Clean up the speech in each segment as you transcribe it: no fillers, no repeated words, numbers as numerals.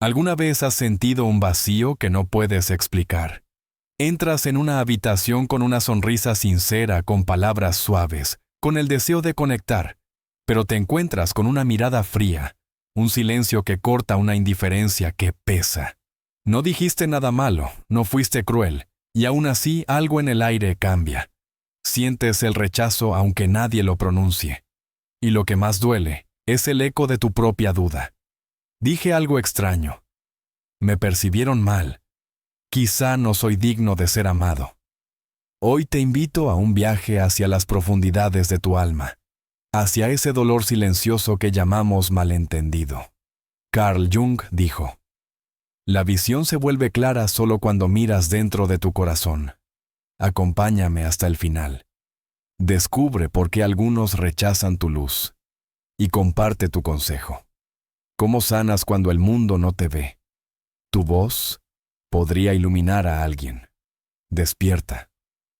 ¿Alguna vez has sentido un vacío que no puedes explicar? Entras en una habitación con una sonrisa sincera, con palabras suaves, con el deseo de conectar, pero te encuentras con una mirada fría, un silencio que corta, una indiferencia que pesa. No dijiste nada malo, no fuiste cruel, y aún así algo en el aire cambia. Sientes el rechazo aunque nadie lo pronuncie. Y lo que más duele es el eco de tu propia duda. Dije algo extraño. Me percibieron mal. Quizá no soy digno de ser amado. Hoy te invito a un viaje hacia las profundidades de tu alma, hacia ese dolor silencioso que llamamos malentendido. Carl Jung dijo: la visión se vuelve clara solo cuando miras dentro de tu corazón. Acompáñame hasta el final. Descubre por qué algunos rechazan tu luz. Y comparte tu consejo. ¿Cómo sanas cuando el mundo no te ve? Tu voz podría iluminar a alguien. Despierta.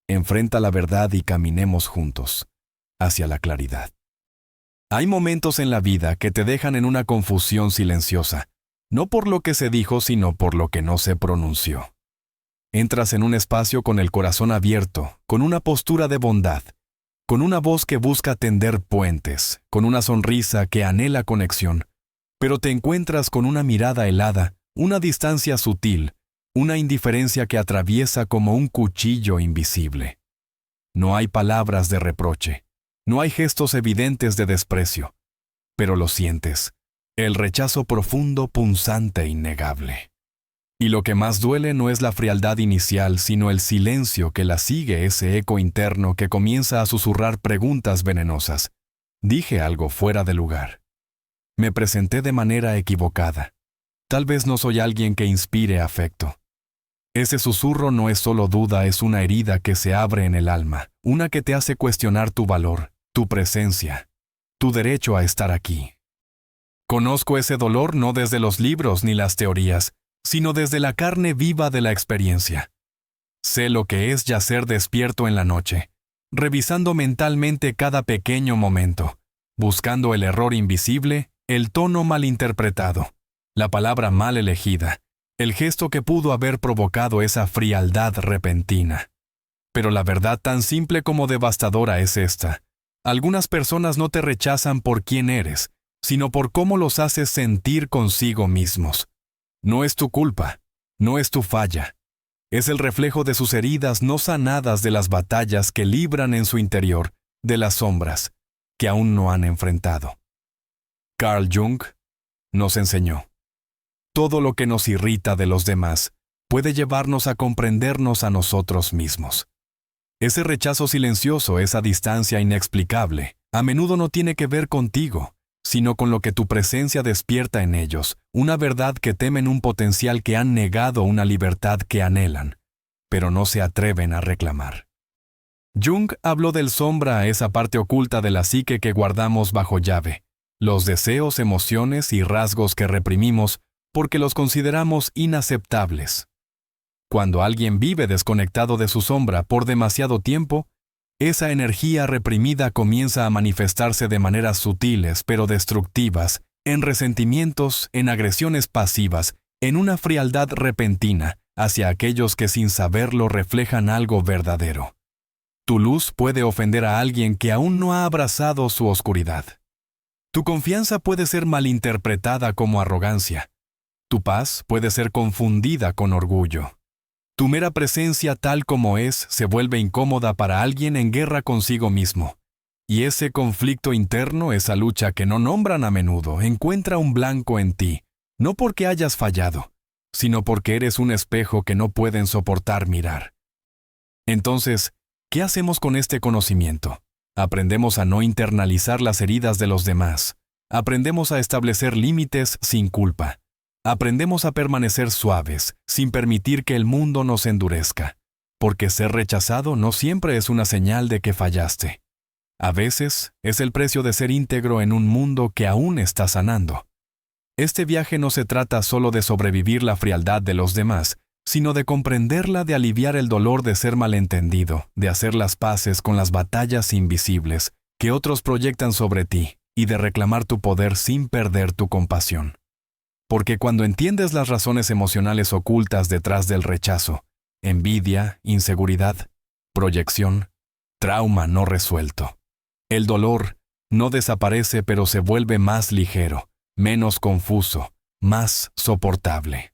Enfrenta la verdad y caminemos juntos hacia la claridad. Hay momentos en la vida que te dejan en una confusión silenciosa, no por lo que se dijo, sino por lo que no se pronunció. Entras en un espacio con el corazón abierto, con una postura de bondad, con una voz que busca tender puentes, con una sonrisa que anhela conexión, pero te encuentras con una mirada helada, una distancia sutil, una indiferencia que atraviesa como un cuchillo invisible. No hay palabras de reproche, no hay gestos evidentes de desprecio, pero lo sientes, el rechazo profundo, punzante e innegable. Y lo que más duele no es la frialdad inicial, sino el silencio que la sigue, ese eco interno que comienza a susurrar preguntas venenosas. Dije algo fuera de lugar. Me presenté de manera equivocada. Tal vez no soy alguien que inspire afecto. Ese susurro no es solo duda, es una herida que se abre en el alma, una que te hace cuestionar tu valor, tu presencia, tu derecho a estar aquí. Conozco ese dolor no desde los libros ni las teorías, sino desde la carne viva de la experiencia. Sé lo que es yacer despierto en la noche, revisando mentalmente cada pequeño momento, buscando el error invisible, el tono mal interpretado, la palabra mal elegida, el gesto que pudo haber provocado esa frialdad repentina. Pero la verdad tan simple como devastadora es esta: algunas personas no te rechazan por quién eres, sino por cómo los haces sentir consigo mismos. No es tu culpa, no es tu falla. Es el reflejo de sus heridas no sanadas, de las batallas que libran en su interior, de las sombras que aún no han enfrentado. Carl Jung nos enseñó: todo lo que nos irrita de los demás puede llevarnos a comprendernos a nosotros mismos. Ese rechazo silencioso, esa distancia inexplicable, a menudo no tiene que ver contigo, sino con lo que tu presencia despierta en ellos, una verdad que temen, un potencial que han negado, una libertad que anhelan, pero no se atreven a reclamar. Jung habló del sombra, esa parte oculta de la psique que guardamos bajo llave, los deseos, emociones y rasgos que reprimimos porque los consideramos inaceptables. Cuando alguien vive desconectado de su sombra por demasiado tiempo, esa energía reprimida comienza a manifestarse de maneras sutiles pero destructivas, en resentimientos, en agresiones pasivas, en una frialdad repentina hacia aquellos que sin saberlo reflejan algo verdadero. Tu luz puede ofender a alguien que aún no ha abrazado su oscuridad. Tu confianza puede ser malinterpretada como arrogancia. Tu paz puede ser confundida con orgullo. Tu mera presencia tal como es se vuelve incómoda para alguien en guerra consigo mismo. Y ese conflicto interno, esa lucha que no nombran a menudo, encuentra un blanco en ti, no porque hayas fallado, sino porque eres un espejo que no pueden soportar mirar. Entonces, ¿qué hacemos con este conocimiento? Aprendemos a no internalizar las heridas de los demás. Aprendemos a establecer límites sin culpa. Aprendemos a permanecer suaves, sin permitir que el mundo nos endurezca, porque ser rechazado no siempre es una señal de que fallaste. A veces es el precio de ser íntegro en un mundo que aún está sanando. Este viaje no se trata solo de sobrevivir la frialdad de los demás, sino de comprenderla, de aliviar el dolor de ser malentendido, de hacer las paces con las batallas invisibles que otros proyectan sobre ti y de reclamar tu poder sin perder tu compasión. Porque cuando entiendes las razones emocionales ocultas detrás del rechazo, envidia, inseguridad, proyección, trauma no resuelto, el dolor no desaparece pero se vuelve más ligero, menos confuso, más soportable.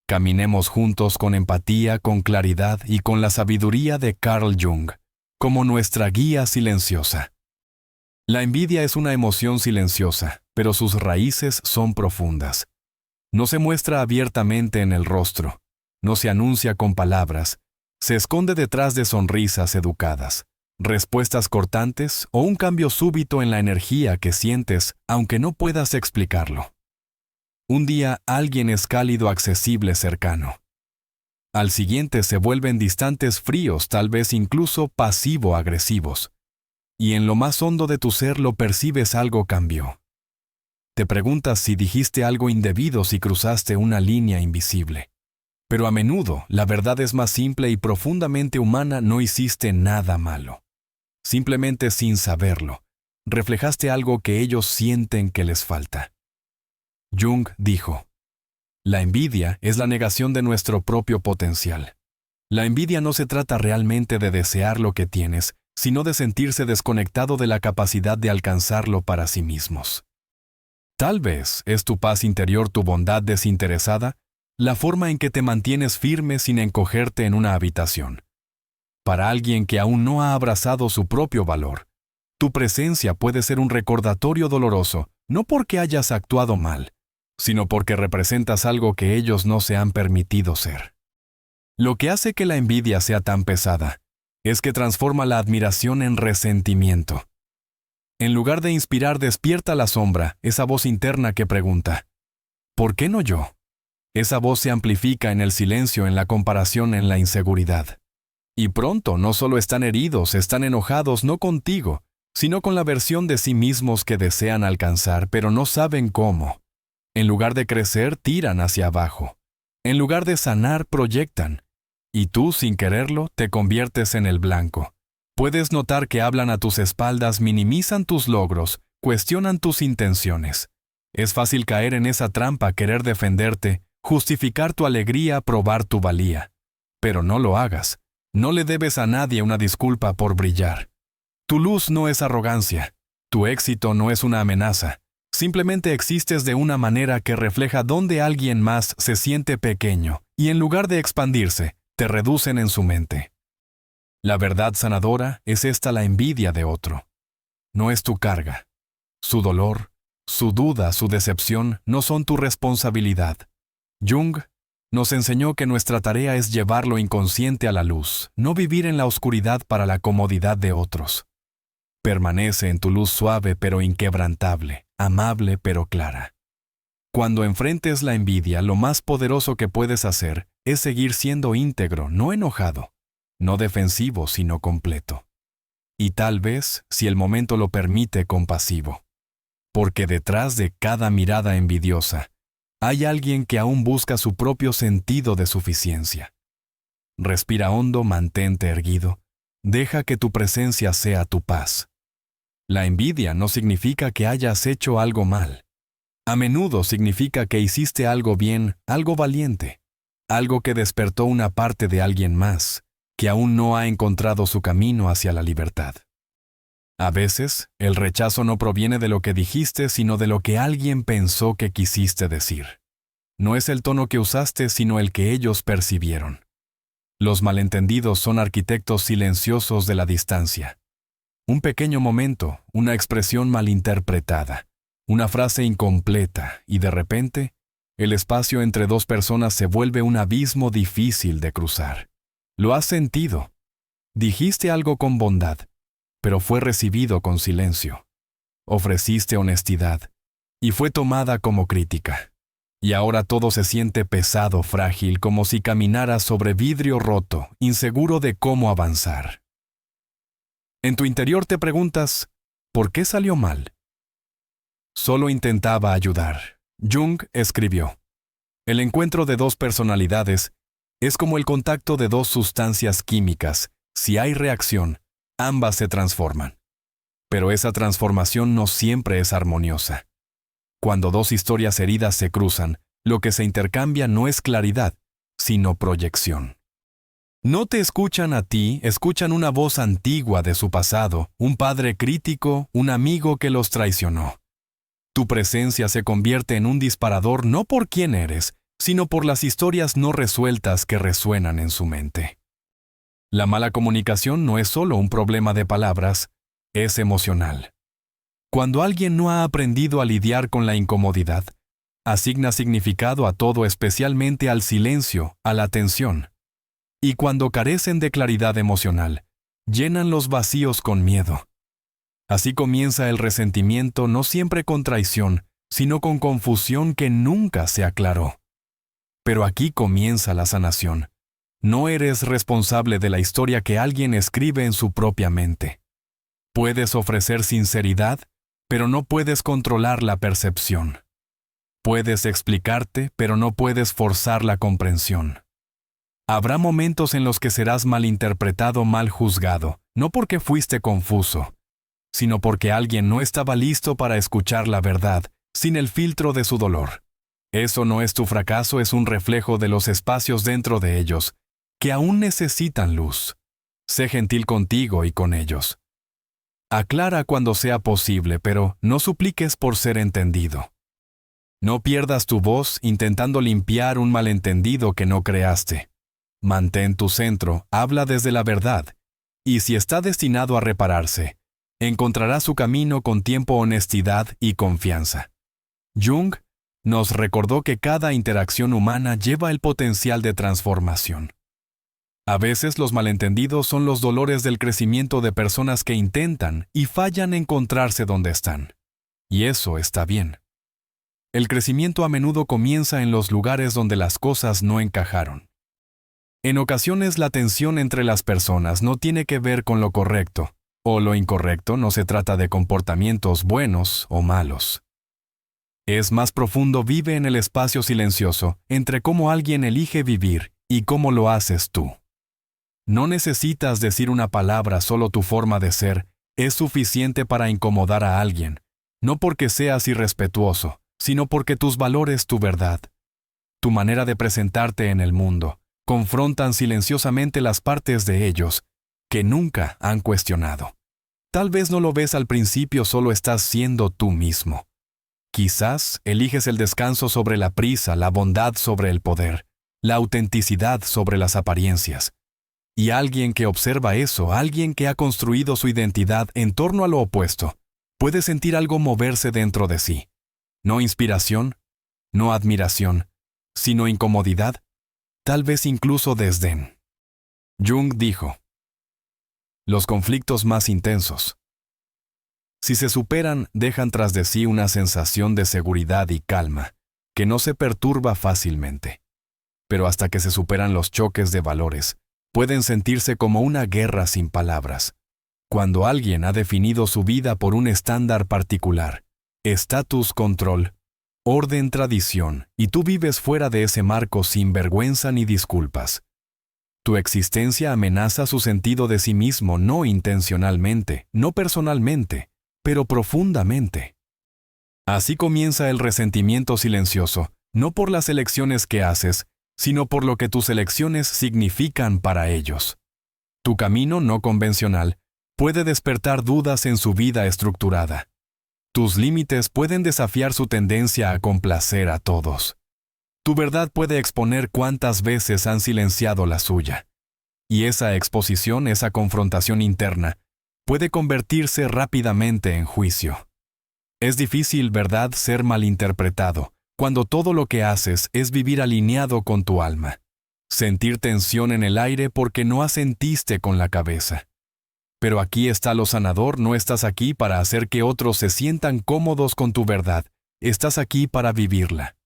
Caminemos juntos con empatía, con claridad y con la sabiduría de Carl Jung, como nuestra guía silenciosa. La envidia es una emoción silenciosa, pero sus raíces son profundas. No se muestra abiertamente en el rostro, no se anuncia con palabras, se esconde detrás de sonrisas educadas, respuestas cortantes o un cambio súbito en la energía que sientes, aunque no puedas explicarlo. Un día alguien es cálido, accesible, cercano. Al siguiente se vuelven distantes, fríos, tal vez incluso pasivo-agresivos. Y en lo más hondo de tu ser lo percibes, algo cambió. Te preguntas si dijiste algo indebido, si cruzaste una línea invisible. Pero a menudo la verdad es más simple y profundamente humana: no hiciste nada malo. Simplemente, sin saberlo, reflejaste algo que ellos sienten que les falta. Jung dijo: la envidia es la negación de nuestro propio potencial. La envidia no se trata realmente de desear lo que tienes, sino de sentirse desconectado de la capacidad de alcanzarlo para sí mismos. Tal vez es tu paz interior, tu bondad desinteresada, la forma en que te mantienes firme sin encogerte en una habitación. Para alguien que aún no ha abrazado su propio valor, tu presencia puede ser un recordatorio doloroso, no porque hayas actuado mal, sino porque representas algo que ellos no se han permitido ser. Lo que hace que la envidia sea tan pesada es que transforma la admiración en resentimiento. En lugar de inspirar, despierta la sombra, esa voz interna que pregunta: ¿por qué no yo? Esa voz se amplifica en el silencio, en la comparación, en la inseguridad. Y pronto no solo están heridos, están enojados no contigo, sino con la versión de sí mismos que desean alcanzar, pero no saben cómo. En lugar de crecer, tiran hacia abajo. En lugar de sanar, proyectan. Y tú, sin quererlo, te conviertes en el blanco. Puedes notar que hablan a tus espaldas, minimizan tus logros, cuestionan tus intenciones. Es fácil caer en esa trampa, querer defenderte, justificar tu alegría, probar tu valía. Pero no lo hagas. No le debes a nadie una disculpa por brillar. Tu luz no es arrogancia. Tu éxito no es una amenaza. Simplemente existes de una manera que refleja dónde alguien más se siente pequeño, y en lugar de expandirse, te reducen en su mente. La verdad sanadora es esta: la envidia de otro no es tu carga. Su dolor, su duda, su decepción no son tu responsabilidad. Jung nos enseñó que nuestra tarea es llevar lo inconsciente a la luz, no vivir en la oscuridad para la comodidad de otros. Permanece en tu luz suave pero inquebrantable, amable pero clara. Cuando enfrentes la envidia, lo más poderoso que puedes hacer es seguir siendo íntegro, no enojado, no defensivo, sino completo. Y tal vez, si el momento lo permite, compasivo. Porque detrás de cada mirada envidiosa, hay alguien que aún busca su propio sentido de suficiencia. Respira hondo, mantente erguido, deja que tu presencia sea tu paz. La envidia no significa que hayas hecho algo mal. A menudo significa que hiciste algo bien, algo valiente, algo que despertó una parte de alguien más, que aún no ha encontrado su camino hacia la libertad. A veces, el rechazo no proviene de lo que dijiste, sino de lo que alguien pensó que quisiste decir. No es el tono que usaste, sino el que ellos percibieron. Los malentendidos son arquitectos silenciosos de la distancia. Un pequeño momento, una expresión malinterpretada, una frase incompleta, y de repente, el espacio entre dos personas se vuelve un abismo difícil de cruzar. Lo has sentido. Dijiste algo con bondad, pero fue recibido con silencio. Ofreciste honestidad, y fue tomada como crítica. Y ahora todo se siente pesado, frágil, como si caminaras sobre vidrio roto, inseguro de cómo avanzar. En tu interior te preguntas, ¿por qué salió mal? Solo intentaba ayudar. Jung escribió: el encuentro de dos personalidades es como el contacto de dos sustancias químicas. Si hay reacción, ambas se transforman. Pero esa transformación no siempre es armoniosa. Cuando dos historias heridas se cruzan, lo que se intercambia no es claridad, sino proyección. No te escuchan a ti, escuchan una voz antigua de su pasado, un padre crítico, un amigo que los traicionó. Tu presencia se convierte en un disparador no por quién eres, sino por las historias no resueltas que resuenan en su mente. La mala comunicación no es solo un problema de palabras, es emocional. Cuando alguien no ha aprendido a lidiar con la incomodidad, asigna significado a todo, especialmente al silencio, a la tensión. Y cuando carecen de claridad emocional, llenan los vacíos con miedo. Así comienza el resentimiento, no siempre con traición, sino con confusión que nunca se aclaró. Pero aquí comienza la sanación. No eres responsable de la historia que alguien escribe en su propia mente. Puedes ofrecer sinceridad, pero no puedes controlar la percepción. Puedes explicarte, pero no puedes forzar la comprensión. Habrá momentos en los que serás malinterpretado, mal juzgado, no porque fuiste confuso, sino porque alguien no estaba listo para escuchar la verdad, sin el filtro de su dolor. Eso no es tu fracaso, es un reflejo de los espacios dentro de ellos, que aún necesitan luz. Sé gentil contigo y con ellos. Aclara cuando sea posible, pero no supliques por ser entendido. No pierdas tu voz intentando limpiar un malentendido que no creaste. Mantén tu centro, habla desde la verdad, y si está destinado a repararse, encontrará su camino con tiempo, honestidad y confianza. Jung nos recordó que cada interacción humana lleva el potencial de transformación. A veces los malentendidos son los dolores del crecimiento de personas que intentan y fallan en encontrarse donde están. Y eso está bien. El crecimiento a menudo comienza en los lugares donde las cosas no encajaron. En ocasiones la tensión entre las personas no tiene que ver con lo correcto, o lo incorrecto. No se trata de comportamientos buenos o malos. Es más profundo, vive en el espacio silencioso entre cómo alguien elige vivir y cómo lo haces tú. No necesitas decir una palabra, solo tu forma de ser es suficiente para incomodar a alguien, no porque seas irrespetuoso, sino porque tus valores, tu verdad, tu manera de presentarte en el mundo, confrontan silenciosamente las partes de ellos que nunca han cuestionado. Tal vez no lo ves al principio, solo estás siendo tú mismo. Quizás eliges el descanso sobre la prisa, la bondad sobre el poder, la autenticidad sobre las apariencias. Y alguien que observa eso, alguien que ha construido su identidad en torno a lo opuesto, puede sentir algo moverse dentro de sí. No inspiración, no admiración, sino incomodidad, tal vez incluso desdén. Jung dijo: los conflictos más intensos, si se superan, dejan tras de sí una sensación de seguridad y calma, que no se perturba fácilmente. Pero hasta que se superan los choques de valores, pueden sentirse como una guerra sin palabras. Cuando alguien ha definido su vida por un estándar particular, estatus, control, orden, tradición, y tú vives fuera de ese marco sin vergüenza ni disculpas. Tu existencia amenaza su sentido de sí mismo, no intencionalmente, no personalmente, pero profundamente. Así comienza el resentimiento silencioso, no por las elecciones que haces, sino por lo que tus elecciones significan para ellos. Tu camino no convencional puede despertar dudas en su vida estructurada. Tus límites pueden desafiar su tendencia a complacer a todos. Tu verdad puede exponer cuántas veces han silenciado la suya. Y esa exposición, esa confrontación interna, puede convertirse rápidamente en juicio. Es difícil, ¿verdad?, ser malinterpretado, cuando todo lo que haces es vivir alineado con tu alma. Sentir tensión en el aire porque no asentiste con la cabeza. Pero aquí está lo sanador, no estás aquí para hacer que otros se sientan cómodos con tu verdad, estás aquí para vivirla.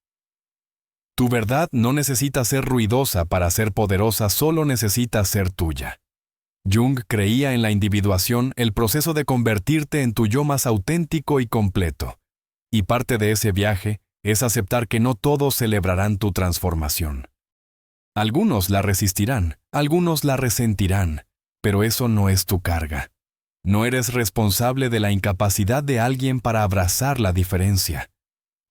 Tu verdad no necesita ser ruidosa para ser poderosa, solo necesita ser tuya. Jung creía en la individuación, el proceso de convertirte en tu yo más auténtico y completo. Y parte de ese viaje es aceptar que no todos celebrarán tu transformación. Algunos la resistirán, algunos la resentirán, pero eso no es tu carga. No eres responsable de la incapacidad de alguien para abrazar la diferencia.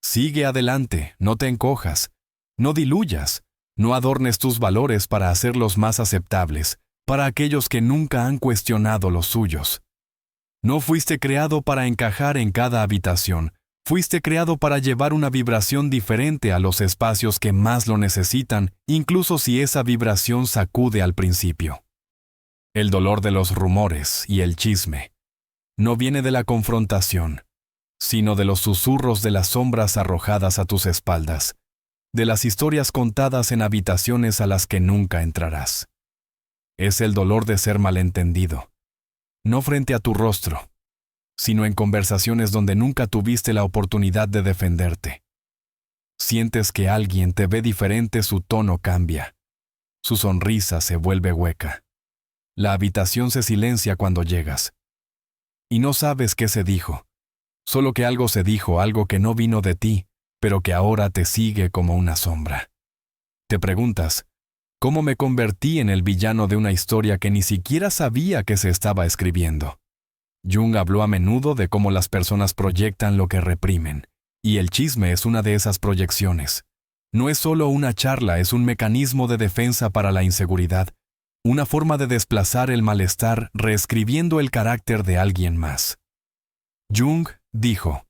Sigue adelante, no te encojas, no diluyas, no adornes tus valores para hacerlos más aceptables para aquellos que nunca han cuestionado los suyos. No fuiste creado para encajar en cada habitación, fuiste creado para llevar una vibración diferente a los espacios que más lo necesitan, incluso si esa vibración sacude al principio. El dolor de los rumores y el chisme no viene de la confrontación, sino de los susurros de las sombras arrojadas a tus espaldas, de las historias contadas en habitaciones a las que nunca entrarás. Es el dolor de ser malentendido, no frente a tu rostro, sino en conversaciones donde nunca tuviste la oportunidad de defenderte. Sientes que alguien te ve diferente, su tono cambia, su sonrisa se vuelve hueca. La habitación se silencia cuando llegas. Y no sabes qué se dijo, solo que algo se dijo, algo que no vino de ti, pero que ahora te sigue como una sombra. Te preguntas, ¿cómo me convertí en el villano de una historia que ni siquiera sabía que se estaba escribiendo? Jung habló a menudo de cómo las personas proyectan lo que reprimen, y el chisme es una de esas proyecciones. No es solo una charla, es un mecanismo de defensa para la inseguridad, una forma de desplazar el malestar reescribiendo el carácter de alguien más. Jung dijo,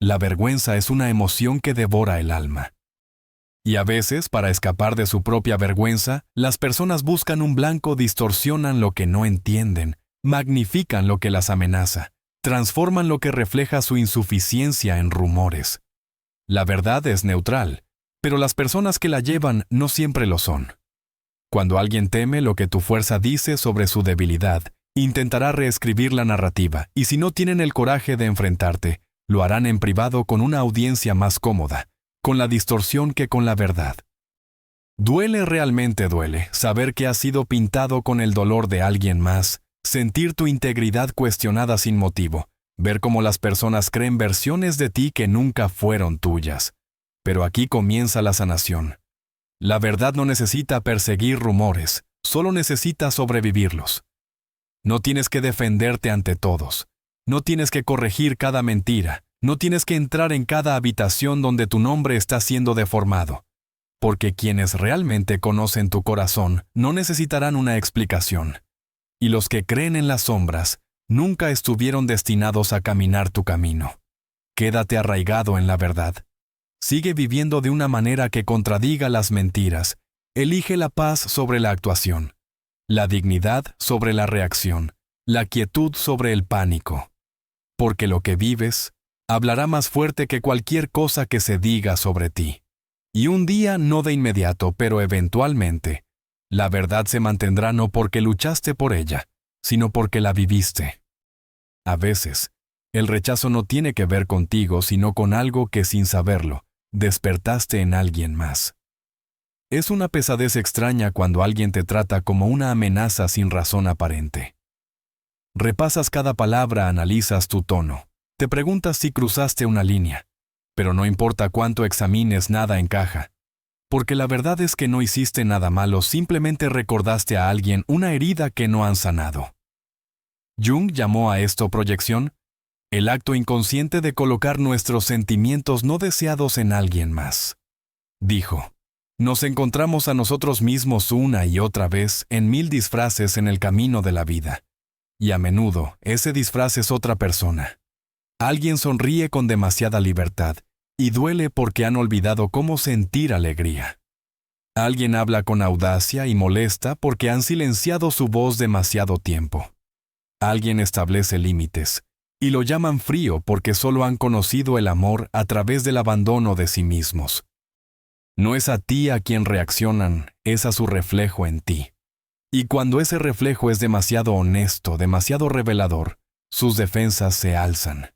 la vergüenza es una emoción que devora el alma. Y a veces, para escapar de su propia vergüenza, las personas buscan un blanco, distorsionan lo que no entienden, magnifican lo que las amenaza, transforman lo que refleja su insuficiencia en rumores. La verdad es neutral, pero las personas que la llevan no siempre lo son. Cuando alguien teme lo que tu fuerza dice sobre su debilidad, intentará reescribir la narrativa, y si no tienen el coraje de enfrentarte, lo harán en privado con una audiencia más cómoda, con la distorsión que con la verdad. Realmente duele, saber que has sido pintado con el dolor de alguien más, sentir tu integridad cuestionada sin motivo, ver cómo las personas creen versiones de ti que nunca fueron tuyas. Pero aquí comienza la sanación. La verdad no necesita perseguir rumores, solo necesita sobrevivirlos. No tienes que defenderte ante todos. No tienes que corregir cada mentira. No tienes que entrar en cada habitación donde tu nombre está siendo deformado. Porque quienes realmente conocen tu corazón no necesitarán una explicación. Y los que creen en las sombras nunca estuvieron destinados a caminar tu camino. Quédate arraigado en la verdad. Sigue viviendo de una manera que contradiga las mentiras. Elige la paz sobre la actuación, la dignidad sobre la reacción, la quietud sobre el pánico. Porque lo que vives hablará más fuerte que cualquier cosa que se diga sobre ti. Y un día, no de inmediato, pero eventualmente, la verdad se mantendrá no porque luchaste por ella, sino porque la viviste. A veces, el rechazo no tiene que ver contigo, sino con algo que, sin saberlo, despertaste en alguien más. Es una pesadez extraña cuando alguien te trata como una amenaza sin razón aparente. Repasas cada palabra, analizas tu tono. Te preguntas si cruzaste una línea, pero no importa cuánto examines, nada encaja. Porque la verdad es que no hiciste nada malo, simplemente recordaste a alguien una herida que no han sanado. Jung llamó a esto proyección, el acto inconsciente de colocar nuestros sentimientos no deseados en alguien más. Dijo, nos encontramos a nosotros mismos una y otra vez en 1000 disfraces en el camino de la vida. Y a menudo, ese disfraz es otra persona. Alguien sonríe con demasiada libertad, y duele porque han olvidado cómo sentir alegría. Alguien habla con audacia y molesta porque han silenciado su voz demasiado tiempo. Alguien establece límites, y lo llaman frío porque solo han conocido el amor a través del abandono de sí mismos. No es a ti a quien reaccionan, es a su reflejo en ti. Y cuando ese reflejo es demasiado honesto, demasiado revelador, sus defensas se alzan.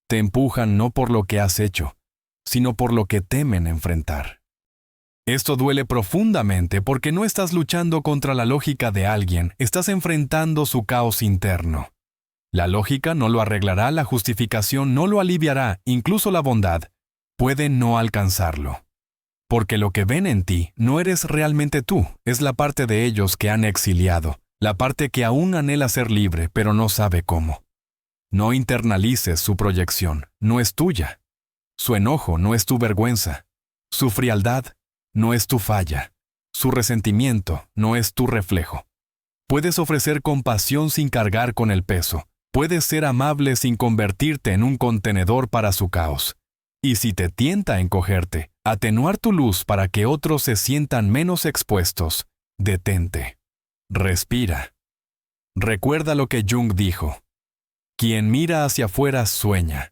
Te empujan no por lo que has hecho, sino por lo que temen enfrentar. Esto duele profundamente porque no estás luchando contra la lógica de alguien, estás enfrentando su caos interno. La lógica no lo arreglará, la justificación no lo aliviará, incluso la bondad puede no alcanzarlo. Porque lo que ven en ti no eres realmente tú, es la parte de ellos que han exiliado, la parte que aún anhela ser libre, pero no sabe cómo. No internalices su proyección, no es tuya. Su enojo no es tu vergüenza. Su frialdad no es tu falla. Su resentimiento no es tu reflejo. Puedes ofrecer compasión sin cargar con el peso. Puedes ser amable sin convertirte en un contenedor para su caos. Y si te tienta encogerte, atenuar tu luz para que otros se sientan menos expuestos, detente. Respira. Recuerda lo que Jung dijo. Quien mira hacia afuera sueña.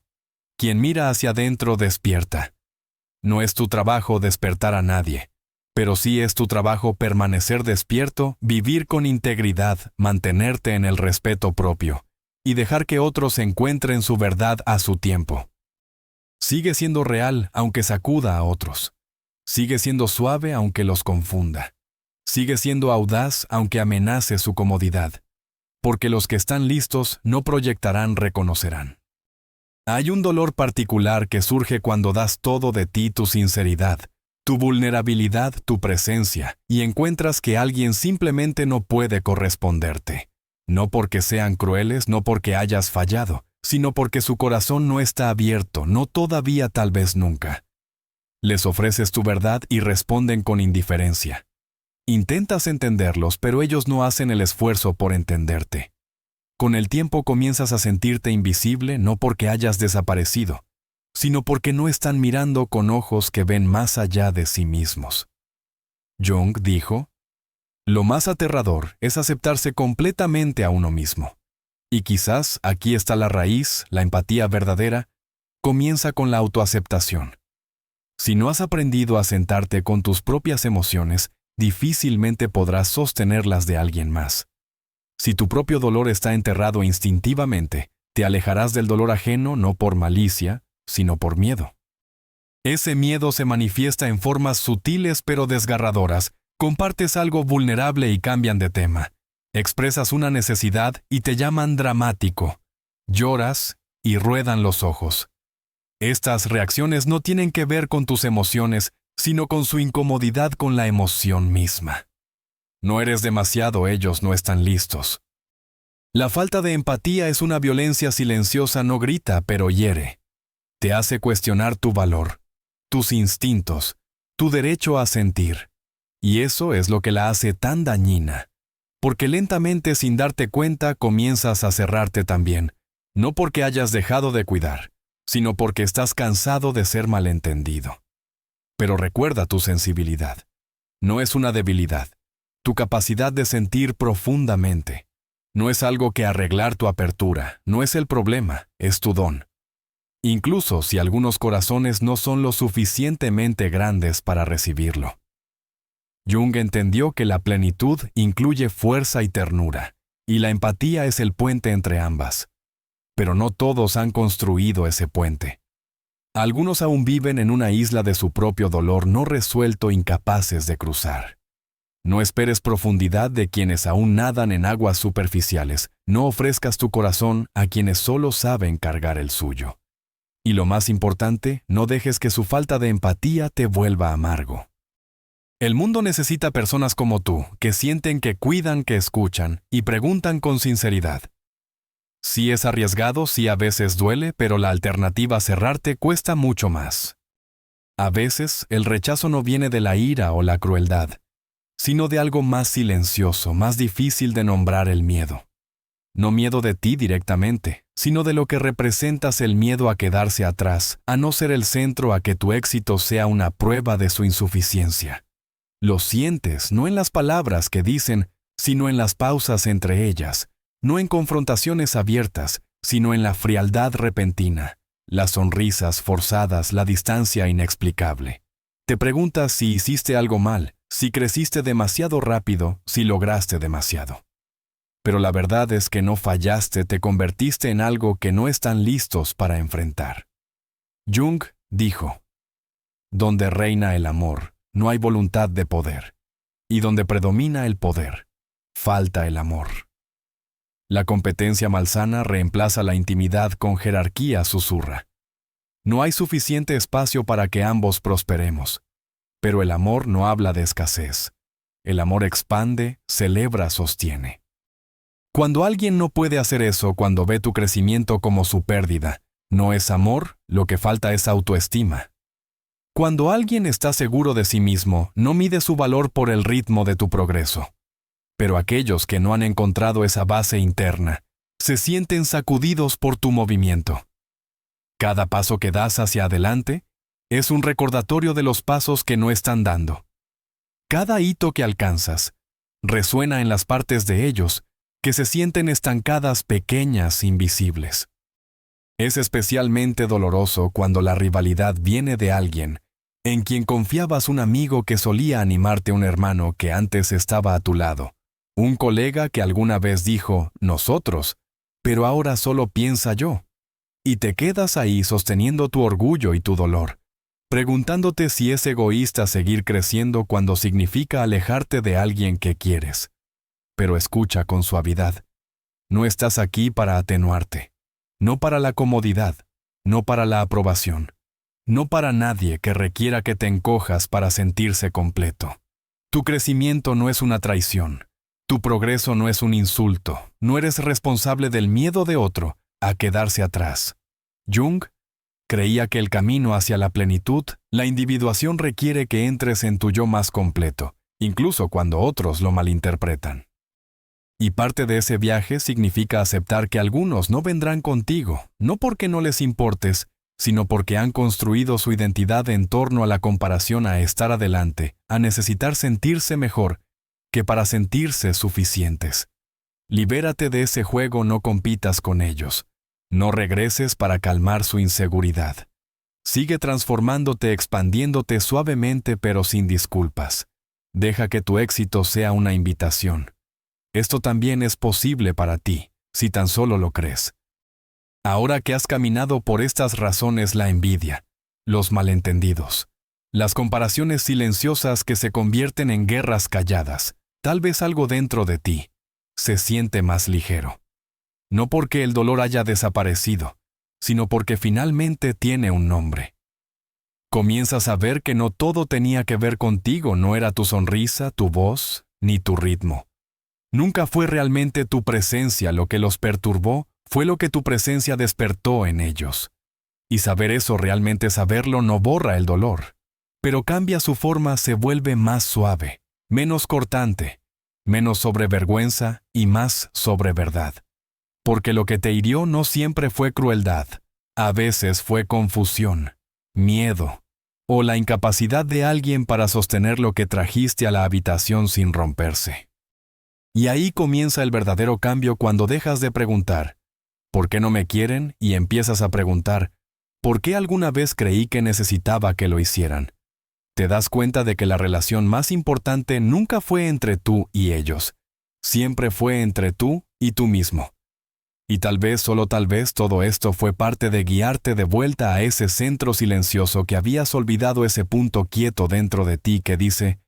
Quien mira hacia adentro despierta. No es tu trabajo despertar a nadie, pero sí es tu trabajo permanecer despierto, vivir con integridad, mantenerte en el respeto propio y dejar que otros encuentren su verdad a su tiempo. Sigue siendo real aunque sacuda a otros. Sigue siendo suave aunque los confunda. Sigue siendo audaz aunque amenace su comodidad. Porque los que están listos no proyectarán, reconocerán. Hay un dolor particular que surge cuando das todo de ti, tu sinceridad, tu vulnerabilidad, tu presencia, y encuentras que alguien simplemente no puede corresponderte. No porque sean crueles, no porque hayas fallado, sino porque su corazón no está abierto, no todavía, tal vez nunca. Les ofreces tu verdad y responden con indiferencia. Intentas entenderlos, pero ellos no hacen el esfuerzo por entenderte. Con el tiempo comienzas a sentirte invisible no porque hayas desaparecido, sino porque no están mirando con ojos que ven más allá de sí mismos. Jung dijo, lo más aterrador es aceptarse completamente a uno mismo. Y quizás aquí está la raíz, la empatía verdadera, comienza con la autoaceptación. Si no has aprendido a sentarte con tus propias emociones, difícilmente podrás sostener las de alguien más. Si tu propio dolor está enterrado instintivamente, te alejarás del dolor ajeno no por malicia, sino por miedo. Ese miedo se manifiesta en formas sutiles pero desgarradoras. Compartes algo vulnerable y cambian de tema. Expresas una necesidad y te llaman dramático. Lloras y ruedan los ojos. Estas reacciones no tienen que ver con tus emociones, sino con su incomodidad con la emoción misma. No eres demasiado, ellos no están listos. La falta de empatía es una violencia silenciosa, no grita, pero hiere. Te hace cuestionar tu valor, tus instintos, tu derecho a sentir. Y eso es lo que la hace tan dañina. Porque lentamente, sin darte cuenta, comienzas a cerrarte también. No porque hayas dejado de cuidar, sino porque estás cansado de ser malentendido. Pero recuerda tu sensibilidad. No es una debilidad. Tu capacidad de sentir profundamente. No es algo que arreglar tu apertura, no es el problema, es tu don. Incluso si algunos corazones no son lo suficientemente grandes para recibirlo. Jung entendió que la plenitud incluye fuerza y ternura, y la empatía es el puente entre ambas. Pero no todos han construido ese puente. Algunos aún viven en una isla de su propio dolor no resuelto, incapaces de cruzar. No esperes profundidad de quienes aún nadan en aguas superficiales. No ofrezcas tu corazón a quienes solo saben cargar el suyo. Y lo más importante, no dejes que su falta de empatía te vuelva amargo. El mundo necesita personas como tú, que sienten, que cuidan, que escuchan y preguntan con sinceridad. Sí es arriesgado, sí a veces duele, pero la alternativa a cerrarte cuesta mucho más. A veces el rechazo no viene de la ira o la crueldad, sino de algo más silencioso, más difícil de nombrar: el miedo. No miedo de ti directamente, sino de lo que representas, el miedo a quedarse atrás, a no ser el centro, a que tu éxito sea una prueba de su insuficiencia. Lo sientes, no en las palabras que dicen, sino en las pausas entre ellas, no en confrontaciones abiertas, sino en la frialdad repentina, las sonrisas forzadas, la distancia inexplicable. Te preguntas si hiciste algo mal, si creciste demasiado rápido, si lograste demasiado. Pero la verdad es que no fallaste, te convertiste en algo que no están listos para enfrentar. Jung dijo, donde reina el amor, no hay voluntad de poder, y donde predomina el poder, falta el amor. La competencia malsana reemplaza la intimidad con jerarquía, susurra. No hay suficiente espacio para que ambos prosperemos, pero el amor no habla de escasez. El amor expande, celebra, sostiene. Cuando alguien no puede hacer eso, cuando ve tu crecimiento como su pérdida, no es amor, lo que falta es autoestima. Cuando alguien está seguro de sí mismo, no mide su valor por el ritmo de tu progreso. Pero aquellos que no han encontrado esa base interna, se sienten sacudidos por tu movimiento. Cada paso que das hacia adelante es un recordatorio de los pasos que no están dando. Cada hito que alcanzas resuena en las partes de ellos que se sienten estancadas, pequeñas, invisibles. Es especialmente doloroso cuando la rivalidad viene de alguien en quien confiabas, un amigo que solía animarte, un hermano que antes estaba a tu lado, un colega que alguna vez dijo nosotros, pero ahora solo piensa yo. Y te quedas ahí sosteniendo tu orgullo y tu dolor, preguntándote si es egoísta seguir creciendo cuando significa alejarte de alguien que quieres. Pero escucha con suavidad. No estás aquí para atenuarte, no para la comodidad, no para la aprobación, no para nadie que requiera que te encojas para sentirse completo. Tu crecimiento no es una traición, tu progreso no es un insulto, no eres responsable del miedo de otro a quedarse atrás. Jung creía que el camino hacia la plenitud, la individuación requiere que entres en tu yo más completo, incluso cuando otros lo malinterpretan. Y parte de ese viaje significa aceptar que algunos no vendrán contigo, no porque no les importes, sino porque han construido su identidad en torno a la comparación, a estar adelante, a necesitar sentirse mejor, que para sentirse suficientes. Libérate de ese juego, no compitas con ellos. No regreses para calmar su inseguridad. Sigue transformándote, expandiéndote suavemente pero sin disculpas. Deja que tu éxito sea una invitación. Esto también es posible para ti, si tan solo lo crees. Ahora que has caminado por estas razones, la envidia, los malentendidos, las comparaciones silenciosas que se convierten en guerras calladas, tal vez algo dentro de ti se siente más ligero. No porque el dolor haya desaparecido, sino porque finalmente tiene un nombre. Comienzas a ver que no todo tenía que ver contigo, no era tu sonrisa, tu voz, ni tu ritmo. Nunca fue realmente tu presencia lo que los perturbó, fue lo que tu presencia despertó en ellos. Y saber eso, realmente saberlo, no borra el dolor, pero cambia su forma, se vuelve más suave, menos cortante, menos sobre vergüenza y más sobre verdad. Porque lo que te hirió no siempre fue crueldad, a veces fue confusión, miedo, o la incapacidad de alguien para sostener lo que trajiste a la habitación sin romperse. Y ahí comienza el verdadero cambio, cuando dejas de preguntar, ¿por qué no me quieren? Y empiezas a preguntar, ¿por qué alguna vez creí que necesitaba que lo hicieran? Te das cuenta de que la relación más importante nunca fue entre tú y ellos, siempre fue entre tú y tú mismo. Y tal vez, solo tal vez, todo esto fue parte de guiarte de vuelta a ese centro silencioso que habías olvidado, ese punto quieto dentro de ti que dice,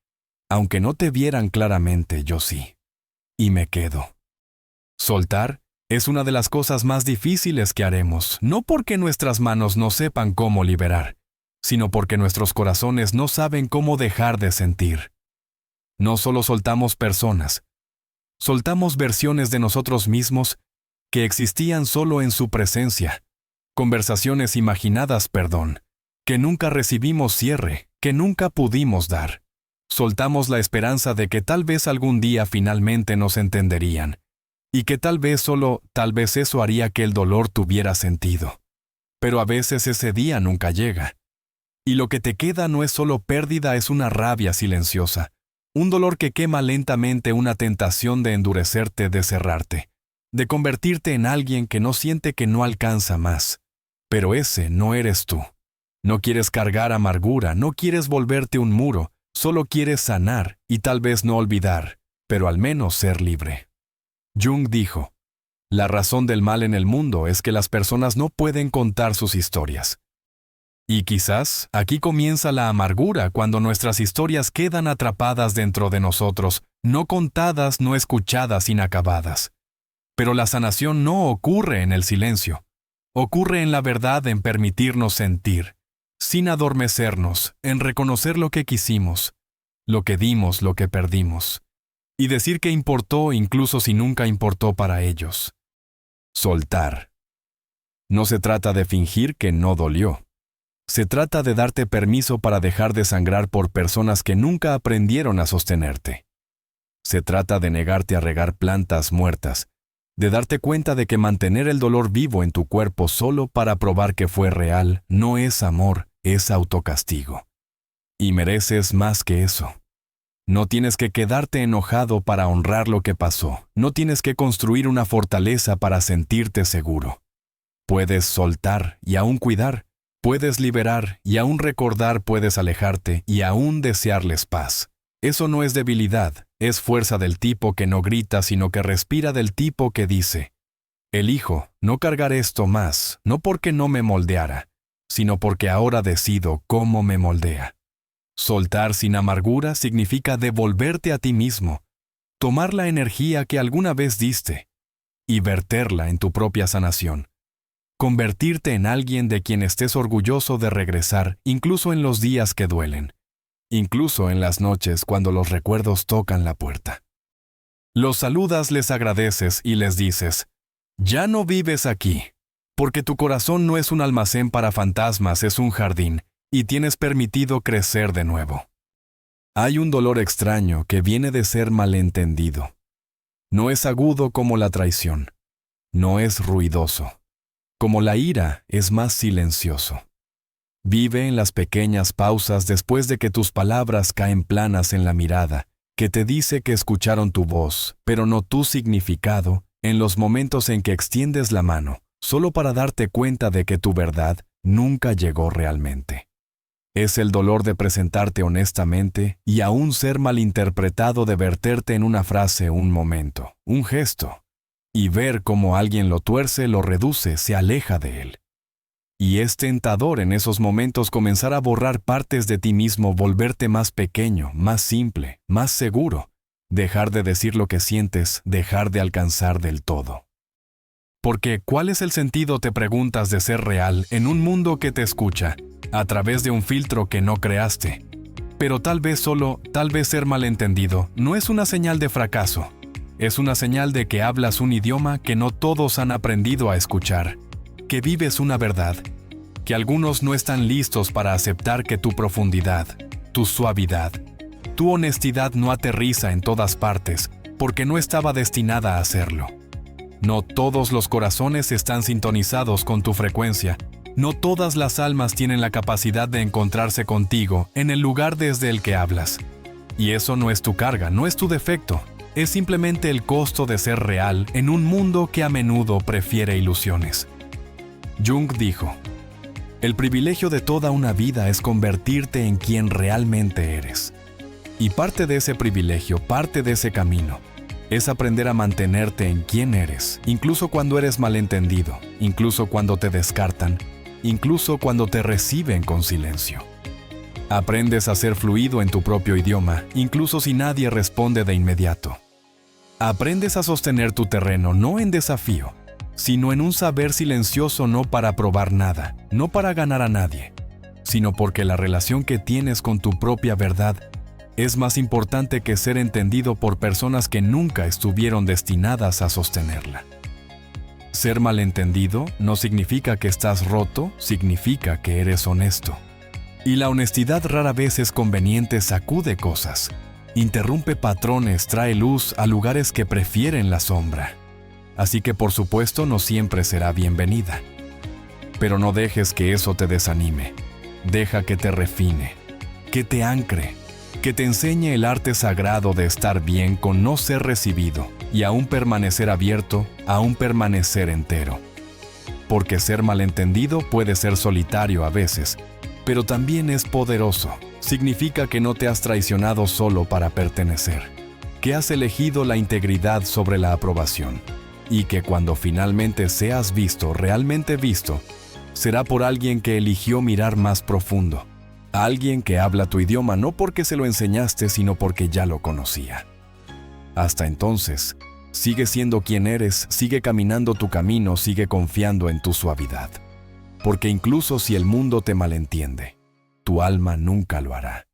aunque no te vieran claramente, yo sí. Y me quedo. Soltar es una de las cosas más difíciles que haremos, no porque nuestras manos no sepan cómo liberar, sino porque nuestros corazones no saben cómo dejar de sentir. No solo soltamos personas, soltamos versiones de nosotros mismos que existían solo en su presencia, conversaciones imaginadas, que nunca recibimos cierre, que nunca pudimos dar. Soltamos la esperanza de que tal vez algún día finalmente nos entenderían, y que tal vez, solo tal vez, eso haría que el dolor tuviera sentido. Pero a veces ese día nunca llega. Y lo que te queda no es solo pérdida, es una rabia silenciosa, un dolor que quema lentamente, una tentación de endurecerte, de cerrarte, de convertirte en alguien que no siente, que no alcanza más. Pero ese no eres tú. No quieres cargar amargura, no quieres volverte un muro, solo quieres sanar y tal vez no olvidar, pero al menos ser libre. Jung dijo, la razón del mal en el mundo es que las personas no pueden contar sus historias. Y quizás aquí comienza la amargura, cuando nuestras historias quedan atrapadas dentro de nosotros, no contadas, no escuchadas, inacabadas. Pero la sanación no ocurre en el silencio, ocurre en la verdad, en permitirnos sentir, sin adormecernos, en reconocer lo que quisimos, lo que dimos, lo que perdimos, y decir que importó incluso si nunca importó para ellos. Soltar. No se trata de fingir que no dolió. Se trata de darte permiso para dejar de sangrar por personas que nunca aprendieron a sostenerte. Se trata de negarte a regar plantas muertas, de darte cuenta de que mantener el dolor vivo en tu cuerpo solo para probar que fue real no es amor, es autocastigo. Y mereces más que eso. No tienes que quedarte enojado para honrar lo que pasó. No tienes que construir una fortaleza para sentirte seguro. Puedes soltar y aún cuidar. Puedes liberar y aún recordar, puedes alejarte y aún desearles paz. Eso no es debilidad, es fuerza del tipo que no grita, sino que respira, del tipo que dice: elijo no cargar esto más, no porque no me moldeara, sino porque ahora decido cómo me moldea. Soltar sin amargura significa devolverte a ti mismo, tomar la energía que alguna vez diste y verterla en tu propia sanación. Convertirte en alguien de quien estés orgulloso de regresar, incluso en los días que duelen. Incluso en las noches cuando los recuerdos tocan la puerta. Los saludas, les agradeces y les dices: ya no vives aquí, porque tu corazón no es un almacén para fantasmas, es un jardín, y tienes permitido crecer de nuevo. Hay un dolor extraño que viene de ser malentendido. No es agudo como la traición. No es ruidoso. Como la ira, es más silencioso. Vive en las pequeñas pausas después de que tus palabras caen planas en la mirada, que te dice que escucharon tu voz, pero no tu significado, en los momentos en que extiendes la mano, solo para darte cuenta de que tu verdad nunca llegó realmente. Es el dolor de presentarte honestamente y aún ser malinterpretado, de verterte en una frase, un momento, un gesto, y ver cómo alguien lo tuerce, lo reduce, se aleja de él. Y es tentador en esos momentos comenzar a borrar partes de ti mismo, volverte más pequeño, más simple, más seguro, dejar de decir lo que sientes, dejar de alcanzar del todo. Porque, ¿cuál es el sentido, te preguntas, de ser real en un mundo que te escucha, a través de un filtro que no creaste? Pero tal vez ser malentendido no es una señal de fracaso, es una señal de que hablas un idioma que no todos han aprendido a escuchar, que vives una verdad, que algunos no están listos para aceptar, que tu profundidad, tu suavidad, tu honestidad no aterriza en todas partes, porque no estaba destinada a hacerlo. No todos los corazones están sintonizados con tu frecuencia, no todas las almas tienen la capacidad de encontrarse contigo en el lugar desde el que hablas. Y eso no es tu carga, no es tu defecto, es simplemente el costo de ser real en un mundo que a menudo prefiere ilusiones. Jung dijo: el privilegio de toda una vida es convertirte en quien realmente eres. Y parte de ese privilegio, parte de ese camino, es aprender a mantenerte en quien eres, incluso cuando eres malentendido, incluso cuando te descartan, incluso cuando te reciben con silencio. Aprendes a ser fluido en tu propio idioma, incluso si nadie responde de inmediato. Aprendes a sostener tu terreno no en desafío, sino en un saber silencioso, no para probar nada, no para ganar a nadie, sino porque la relación que tienes con tu propia verdad es más importante que ser entendido por personas que nunca estuvieron destinadas a sostenerla. Ser malentendido no significa que estás roto, significa que eres honesto. Y la honestidad rara vez es conveniente, sacude cosas, interrumpe patrones, trae luz a lugares que prefieren la sombra. Así que por supuesto no siempre será bienvenida. Pero no dejes que eso te desanime. Deja que te refine, que te ancre, que te enseñe el arte sagrado de estar bien con no ser recibido y aún permanecer abierto, aún permanecer entero. Porque ser malentendido puede ser solitario a veces, pero también es poderoso. Significa que no te has traicionado solo para pertenecer, que has elegido la integridad sobre la aprobación. Y que cuando finalmente seas visto, realmente visto, será por alguien que eligió mirar más profundo. Alguien que habla tu idioma no porque se lo enseñaste, sino porque ya lo conocía. Hasta entonces, sigue siendo quien eres, sigue caminando tu camino, sigue confiando en tu suavidad. Porque incluso si el mundo te malentiende, tu alma nunca lo hará.